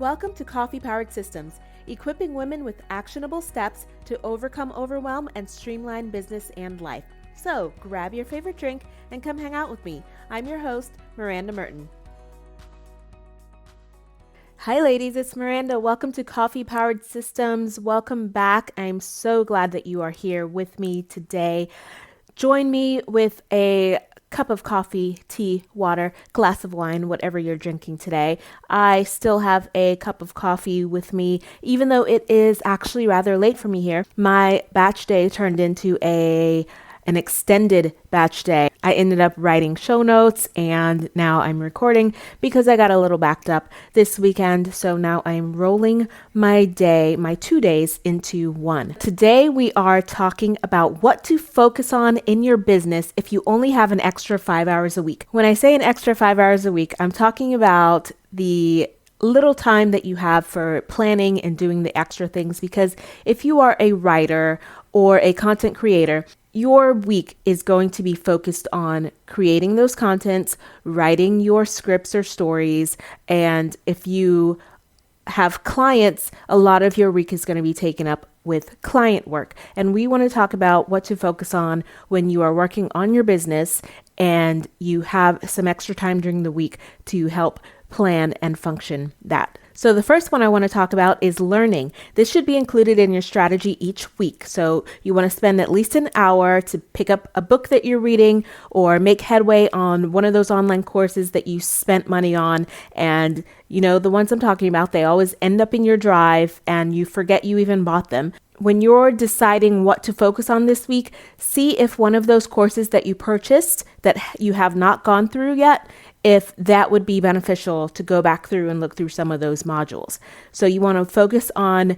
Welcome to Coffee Powered Systems, equipping women with actionable steps to overcome overwhelm and streamline business and life. So grab your favorite drink and come hang out with me. I'm your host, Miranda Merton. Hi ladies, it's Miranda. Welcome to Coffee Powered Systems. Welcome back. I'm so glad that you are here with me today. Join me with a cup of coffee, tea, water, glass of wine, whatever you're drinking today. I still have a cup of coffee with me, even though it is actually rather late for me here. My batch day turned into an extended batch day. I ended up writing show notes and now I'm recording because I got a little backed up this weekend. So now I'm rolling my 2 days into one. Today we are talking about what to focus on in your business if you only have an extra 5 hours a week. When I say an extra 5 hours a week, I'm talking about the little time that you have for planning and doing the extra things, because if you are a writer or a content creator, your week is going to be focused on creating those contents, writing your scripts or stories, and if you have clients, a lot of your week is going to be taken up with client work. And we want to talk about what to focus on when you are working on your business and you have some extra time during the week to help plan and function that. So the first one I want to talk about is learning. This should be included in your strategy each week. So you want to spend at least an hour to pick up a book that you're reading or make headway on one of those online courses that you spent money on. And you know, the ones I'm talking about, they always end up in your drive and you forget you even bought them. When you're deciding what to focus on this week, see if one of those courses that you purchased that you have not gone through yet, if that would be beneficial to go back through and look through some of those modules. So you want to focus on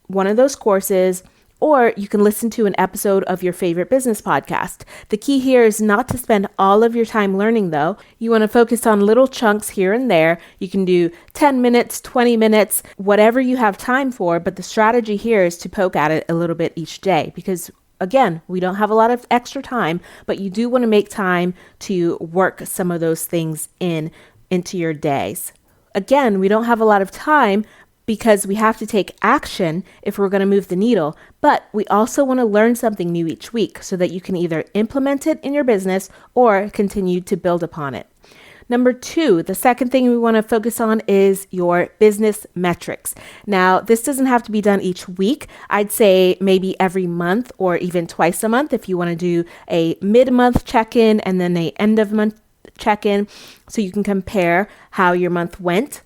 one of those courses, or you can listen to an episode of your favorite business podcast. The key here is not to spend all of your time learning though. You want to focus on little chunks here and there. You can do 10 minutes, 20 minutes, whatever you have time for, but the strategy here is to poke at it a little bit each day, because again, we don't have a lot of extra time, but you do want to make time to work some of those things into your days. Again, we don't have a lot of time because we have to take action if we're going to move the needle, but we also want to learn something new each week so that you can either implement it in your business or continue to build upon it. Number 2, the second thing we want to focus on is your business metrics. Now, this doesn't have to be done each week. I'd say maybe every month or even twice a month if you want to do a mid-month check-in and then a end-of-month check-in so you can compare how your month went.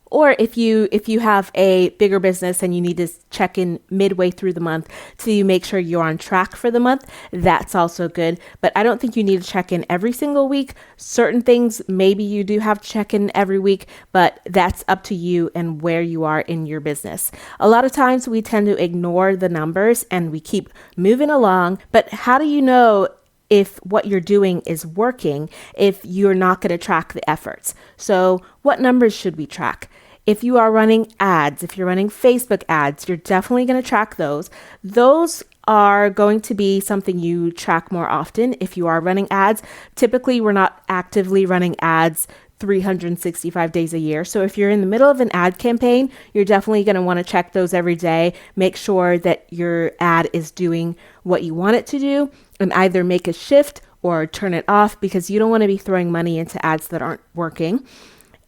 Or if you have a bigger business and you need to check in midway through the month to make sure you're on track for the month, that's also good. But I don't think you need to check in every single week. Certain things, maybe you do have to check in every week, but that's up to you and where you are in your business. A lot of times we tend to ignore the numbers and we keep moving along. But how do you know if what you're doing is working if you're not going to track the efforts? So what numbers should we track? If you are running ads, if you're running Facebook ads, you're definitely going to track those. Those are going to be something you track more often. If you are running ads, typically we're not actively running ads 365 days a year. So if you're in the middle of an ad campaign, you're definitely going to want to check those every day. Make sure that your ad is doing what you want it to do and either make a shift or turn it off, because you don't want to be throwing money into ads that aren't working.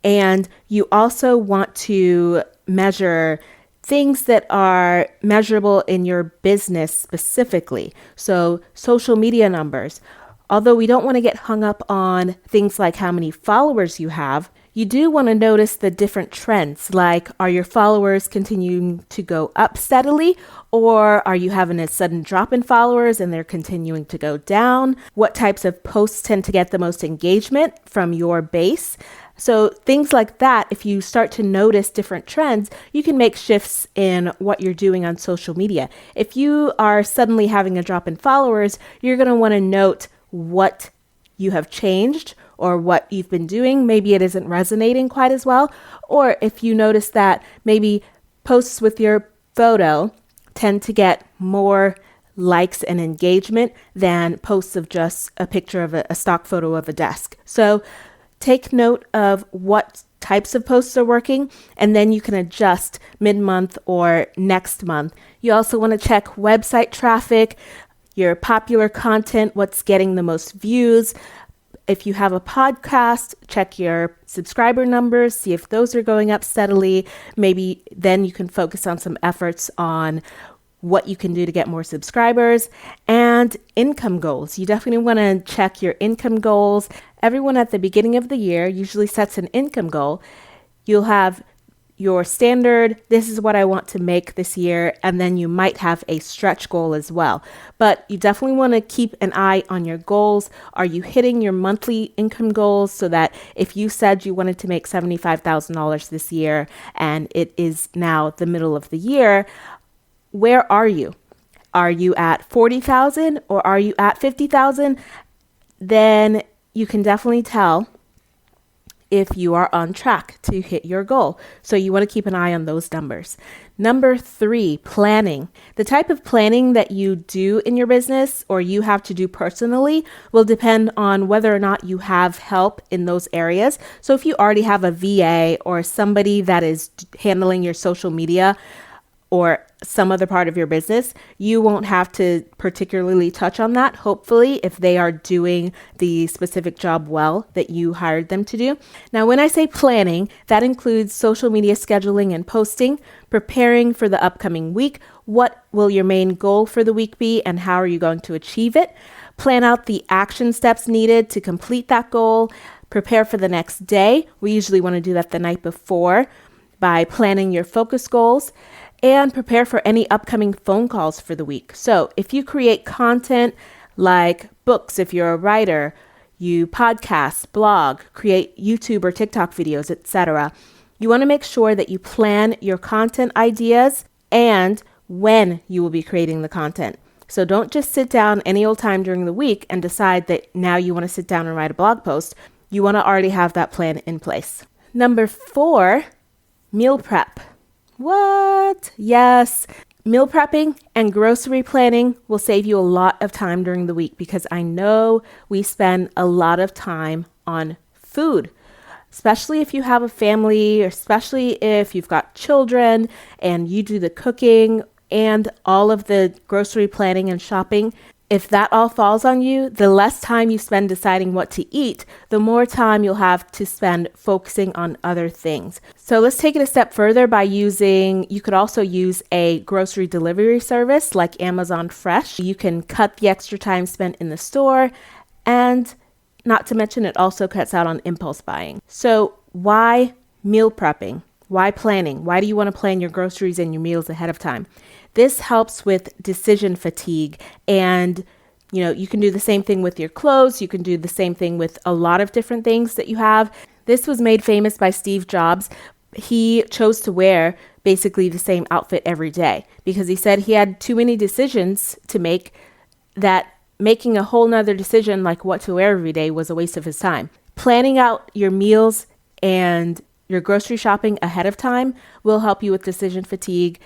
And you also want to measure things that are measurable in your business specifically. So social media numbers. Although we don't want to get hung up on things like how many followers you have, you do want to notice the different trends, like are your followers continuing to go up steadily, or are you having a sudden drop in followers and they're continuing to go down? What types of posts tend to get the most engagement from your base? So things like that, if you start to notice different trends, you can make shifts in what you're doing on social media. If you are suddenly having a drop in followers, you're going to want to note what you have changed or what you've been doing. Maybe it isn't resonating quite as well. Or if you notice that maybe posts with your photo tend to get more likes and engagement than posts of just a picture of a stock photo of a desk. So take note of what types of posts are working, and then you can adjust mid-month or next month. You also want to check website traffic, your popular content, what's getting the most views. If you have a podcast, check your subscriber numbers, see if those are going up steadily. Maybe then you can focus on some efforts on what you can do to get more subscribers. And income goals. You definitely want to check your income goals. Everyone at the beginning of the year usually sets an income goal. You'll have your standard, this is what I want to make this year, and then you might have a stretch goal as well. But you definitely want to keep an eye on your goals. Are you hitting your monthly income goals, so that if you said you wanted to make $75,000 this year and it is now the middle of the year, where are you? Are you at 40,000 or are you at 50,000? Then you can definitely tell if you are on track to hit your goal. So you want to keep an eye on those numbers. Number 3, planning. The type of planning that you do in your business or you have to do personally will depend on whether or not you have help in those areas. So if you already have a VA or somebody that is handling your social media or some other part of your business, you won't have to particularly touch on that, hopefully, if they are doing the specific job well that you hired them to do. Now, when I say planning, that includes social media scheduling and posting, preparing for the upcoming week. What will your main goal for the week be, and how are you going to achieve it? Plan out the action steps needed to complete that goal. Prepare for the next day. We usually want to do that the night before by planning your focus goals. And prepare for any upcoming phone calls for the week. So if you create content like books, if you're a writer, you podcast, blog, create YouTube or TikTok videos, etc., you want to make sure that you plan your content ideas and when you will be creating the content. So don't just sit down any old time during the week and decide that now you want to sit down and write a blog post. You want to already have that plan in place. Number 4, meal prep. What? Yes. Meal prepping and grocery planning will save you a lot of time during the week, because I know we spend a lot of time on food, especially if you have a family, or especially if you've got children and you do the cooking and all of the grocery planning and shopping. If that all falls on you, the less time you spend deciding what to eat, the more time you'll have to spend focusing on other things. So let's take it a step further by you could also use a grocery delivery service like Amazon Fresh. You can cut the extra time spent in the store, and not to mention it also cuts out on impulse buying. So why meal prepping? Why planning? Why do you want to plan your groceries and your meals ahead of time? This helps with decision fatigue, and you can do the same thing with your clothes. You can do the same thing with a lot of different things that you have. This was made famous by Steve Jobs. He chose to wear basically the same outfit every day because he said he had too many decisions to make, that making a whole nother decision like what to wear every day was a waste of his time. Planning out your meals and your grocery shopping ahead of time will help you with decision fatigue.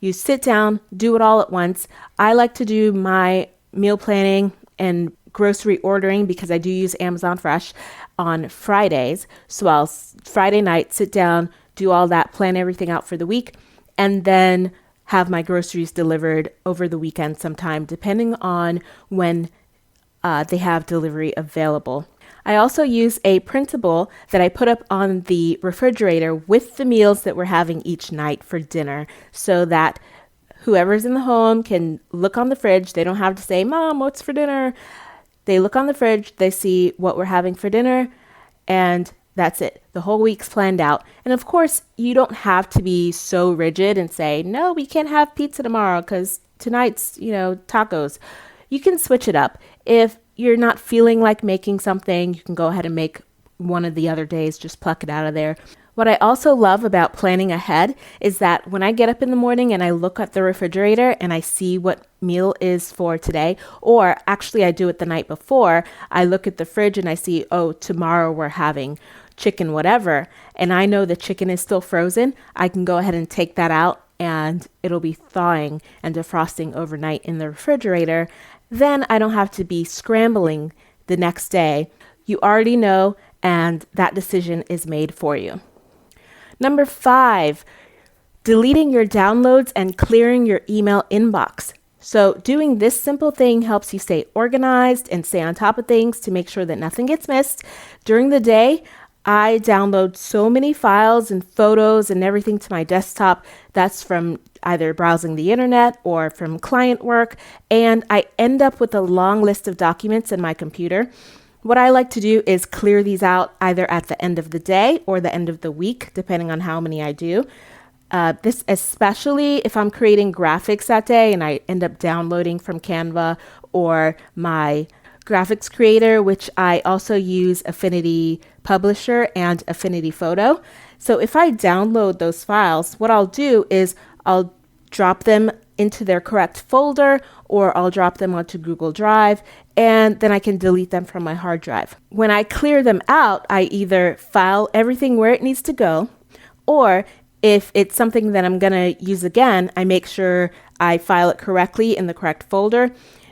You sit down, do it all at once. I like to do my meal planning and grocery ordering because I do use Amazon Fresh on Fridays. So I'll Friday night sit down, do all that, plan everything out for the week, and then have my groceries delivered over the weekend sometime, depending on when they have delivery available. I also use a printable that I put up on the refrigerator with the meals that we're having each night for dinner, so that whoever's in the home can look on the fridge. They don't have to say, "Mom, what's for dinner?" They look on the fridge, they see what we're having for dinner, and that's it. The whole week's planned out. And of course, you don't have to be so rigid and say, "No, we can't have pizza tomorrow because tonight's, tacos." You can switch it up. If you're not feeling like making something, you can go ahead and make one of the other days, just pluck it out of there. What I also love about planning ahead is that when I get up in the morning and I look at the refrigerator and I see what meal is for today, or actually I do it the night before, I look at the fridge and I see, oh, tomorrow we're having chicken, whatever, and I know the chicken is still frozen, I can go ahead and take that out and it'll be thawing and defrosting overnight in the refrigerator. Then I don't have to be scrambling the next day. You already know, and that decision is made for you. Number 5, deleting your downloads and clearing your email inbox. So doing this simple thing helps you stay organized and stay on top of things to make sure that nothing gets missed. During the day, I download so many files and photos and everything to my desktop. That's from either browsing the internet or from client work. And I end up with a long list of documents in my computer. What I like to do is clear these out either at the end of the day or the end of the week, depending on how many I do. This especially if I'm creating graphics that day and I end up downloading from Canva or my graphics creator, which I also use Affinity Publisher and Affinity Photo. So if I download those files, what I'll do is I'll drop them into their correct folder, or I'll drop them onto Google Drive, and then I can delete them from my hard drive. When I clear them out, I either file everything where it needs to go, or if it's something that I'm going to use again, I make sure I file it correctly in the correct folder.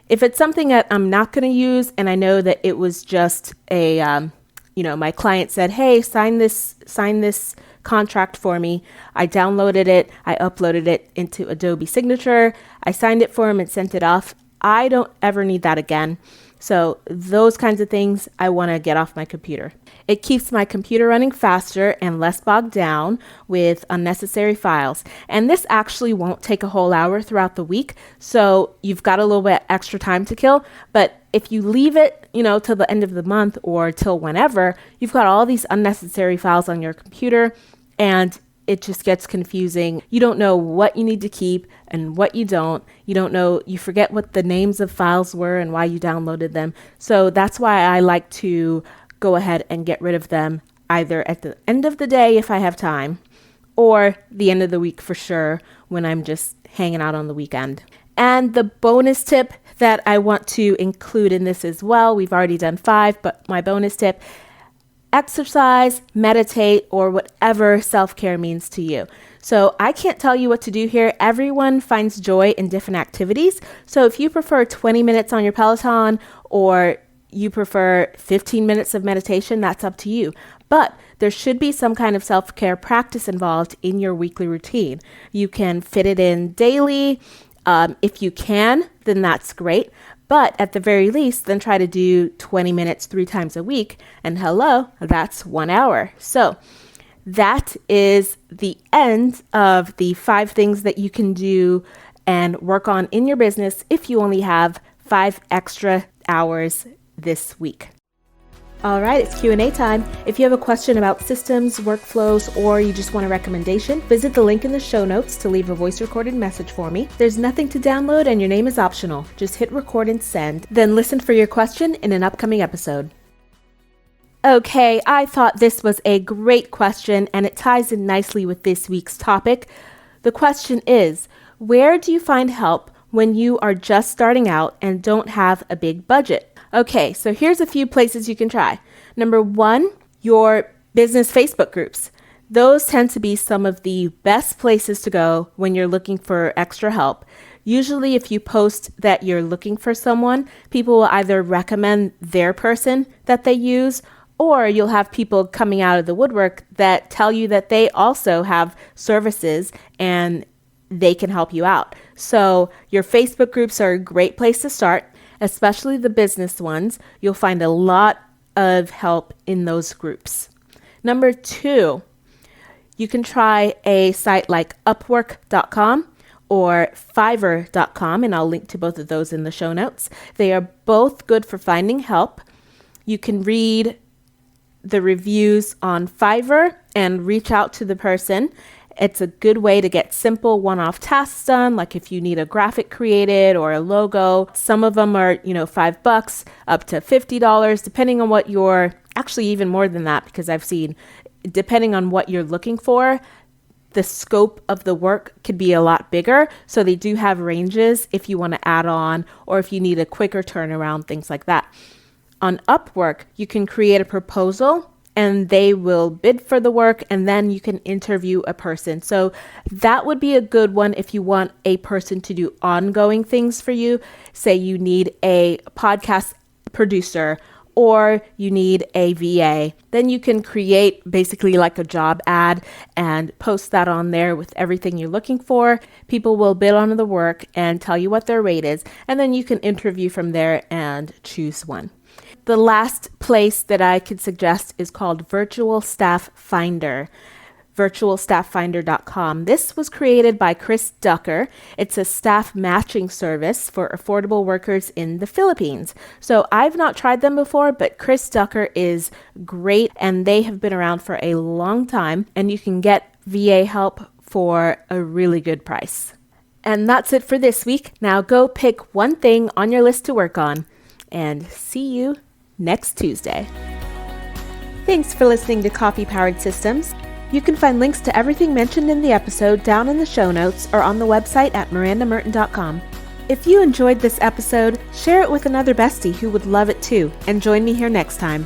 If it's something that I'm not going to use and I know that it was just my client said, hey, sign this contract for me. I downloaded it. I uploaded it into Adobe Signature. I signed it for him and sent it off. I don't ever need that again. So those kinds of things I want to get off my computer. It keeps my computer running faster and less bogged down with unnecessary files. And this actually won't take a whole hour throughout the week. So you've got a little bit extra time to kill. But if you leave it, till the end of the month or till whenever, you've got all these unnecessary files on your computer and it just gets confusing. You don't know what you need to keep and what you don't. You don't know, you forget what the names of files were and why you downloaded them. So that's why I like to go ahead and get rid of them either at the end of the day if I have time, or the end of the week for sure when I'm just hanging out on the weekend. And the bonus tip that I want to include in this as well, we've already done 5, but my bonus tip: exercise, meditate, or whatever self-care means to you. So I can't tell you what to do here. Everyone finds joy in different activities. So if you prefer 20 minutes on your Peloton or you prefer 15 minutes of meditation, that's up to you. But there should be some kind of self-care practice involved in your weekly routine. You can fit it in daily. If you can, then that's great. But at the very least, then try to do 20 minutes 3 times a week. And hello, that's 1 hour. So that is the end of the 5 things that you can do and work on in your business if you only have 5 extra hours this week. All right, it's Q&A time. If you have a question about systems, workflows, or you just want a recommendation, visit the link in the show notes to leave a voice recorded message for me. There's nothing to download and your name is optional. Just hit record and send, then listen for your question in an upcoming episode. Okay, I thought this was a great question and it ties in nicely with this week's topic. The question is, where do you find help when you are just starting out and don't have a big budget? Okay, so here's a few places you can try. Number 1, your business Facebook groups. Those tend to be some of the best places to go when you're looking for extra help. Usually if you post that you're looking for someone, people will either recommend their person that they use, or you'll have people coming out of the woodwork that tell you that they also have services and they can help you out. So your Facebook groups are a great place to start, especially the business ones. You'll find a lot of help in those groups. Number 2, you can try a site like Upwork.com or Fiverr.com, and I'll link to both of those in the show notes. They are both good for finding help. You can read the reviews on Fiverr and reach out to the person. It's a good way to get simple one-off tasks done, like if you need a graphic created or a logo. Some of them are, $5 up to $50, depending on what you're, actually even more than that, because I've seen, depending on what you're looking for, the scope of the work could be a lot bigger. So they do have ranges if you want to add on or if you need a quicker turnaround, things like that. On Upwork, you can create a proposal and they will bid for the work, and then you can interview a person. So that would be a good one if you want a person to do ongoing things for you. Say you need a podcast producer or you need a VA. Then you can create basically like a job ad and post that on there with everything you're looking for. People will bid on the work and tell you what their rate is, and then you can interview from there and choose one. The last place that I could suggest is called Virtual Staff Finder. virtualstafffinder.com. This was created by Chris Ducker. It's a staff matching service for affordable workers in the Philippines. So I've not tried them before, but Chris Ducker is great and they have been around for a long time, and you can get VA help for a really good price. And that's it for this week. Now go pick one thing on your list to work on, and see you next Tuesday. Thanks for listening to Coffee Powered Systems. You can find links to everything mentioned in the episode down in the show notes or on the website at mirandamerton.com. If you enjoyed this episode, share it with another bestie who would love it too, and join me here next time.